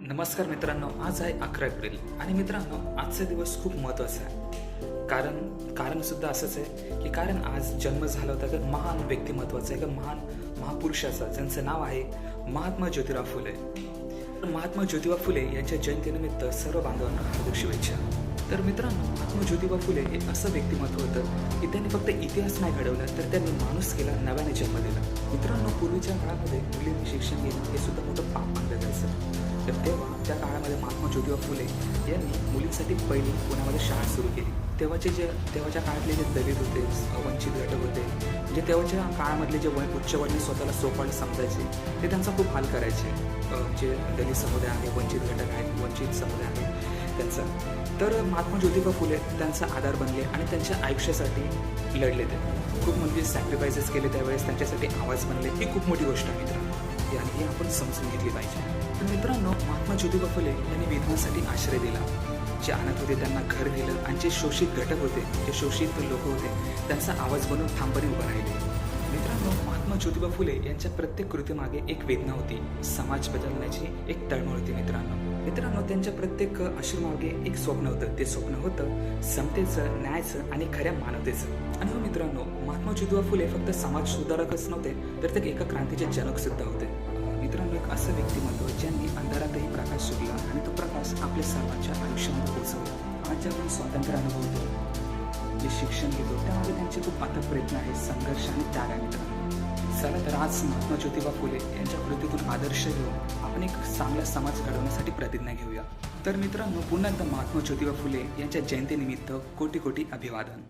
नमस्कार मित्रांनो, आज आहे 11 एप्रिल आणि मित्रांनो आजचा दिवस खूप महत्त्वाचा आहे. कारण सुद्धा असंच आहे की कारण आज जन्म झाला होता एका महान व्यक्तिमत्वाचा, एका महापुरुषाचा, ज्यांचं नाव आहे महात्मा ज्योतिराव फुले. महात्मा ज्योतिबा फुले यांच्या जयंतीनिमित्त सर्व बांधवांना हार्दिक शुभेच्छा. तर मित्रांनो, महात्मा ज्योतिबा फुले हे असं व्यक्तिमत्व होतं की त्यांनी फक्त इतिहास नाही घडवला, तर त्यांनी माणुसकीला नव्याने जन्म दिला. मित्रांनो, पूर्वीच्या काळामध्ये मुलींनी शिक्षण घेणं हे सुद्धा मोठं पाप मानलं जायचं. तर तेव्हा त्या काळामध्ये महात्मा ज्योतिबा फुले यांनी मुलींसाठी पहिली पुण्यामध्ये शाळा सुरू केली. तेव्हाच्या काळातले जे दलित होते, वंचित घटक होते, म्हणजे तेव्हाच्या काळामधले जे उच्चवर्णीय स्वतःला सोपाळ समजायचे, ते त्यांचा खूप हाल करायचे. जे दलित समुदाय आहे, वंचित घटक आहेत, वंचित समुदाय आहे त्यांचा. तर महात्मा ज्योतिबा फुले त्यांचा आधार बनले आणि त्यांच्या आयुष्यासाठी लढले. ते खूप म्हणजे सॅक्रिफायसेस केले, त्यावेळेस त्यांच्यासाठी आवाज बनले. ही खूप मोठी गोष्ट आहे मित्रांनो, आणि ही आपण समजून घेतली पाहिजे. तर मित्रांनो, महात्मा ज्योतिबा फुले यांनी विधवांसाठी आश्रय दिला. जे अनाथ होते त्यांना घर दिलं आणि जे शोषित घटक होते, जे शोषित लोक होते, त्यांचा आवाज बनवून ठामपणे उभं राहिले. मित्रांनो, महात्मा ज्योतिबा फुले यांच्या प्रत्येक कृतीमागे एक वेदना होती, समाज बदलण्याची एक तळमळ होती. मित्रांनो, त्यांच्या प्रत्येक अश्रूमागे एक स्वप्न होतं. ते स्वप्न होतं समतेचं, न्यायाचं आणि खऱ्या मानवतेचं. आणि हो मित्रांनो, महात्मा ज्योतिबा फुले फक्त समाज सुधारकच नव्हते, तर ते एका क्रांतीचे जनक सुद्धा होते. मित्रांनो, एक असं व्यक्तिमत्व ज्यांनी अंधारातही प्रकाश सुटला आणि तो प्रकाश आपल्या सर्वांच्या आयुष्यामध्ये पोहोचवला. आज जे आपण स्वातंत्र्य अनुभवतो, जे शिक्षण घेतो, त्यामध्ये त्यांचे खूप अथक प्रयत्न आहेत, संघर्ष आणि त्याग आहे. मित्रांनो, चला तर आज महात्मा ज्योतिबा फुले यांच्या कृतीतून आदर्श घेऊन आपण एक चांगला समाज घडवण्यासाठी प्रतिज्ञा घेऊया. तर मित्रांनो, पुन्हा एकदा महात्मा ज्योतिबा फुले यांच्या जयंतीनिमित्त कोटी कोटी अभिवादन.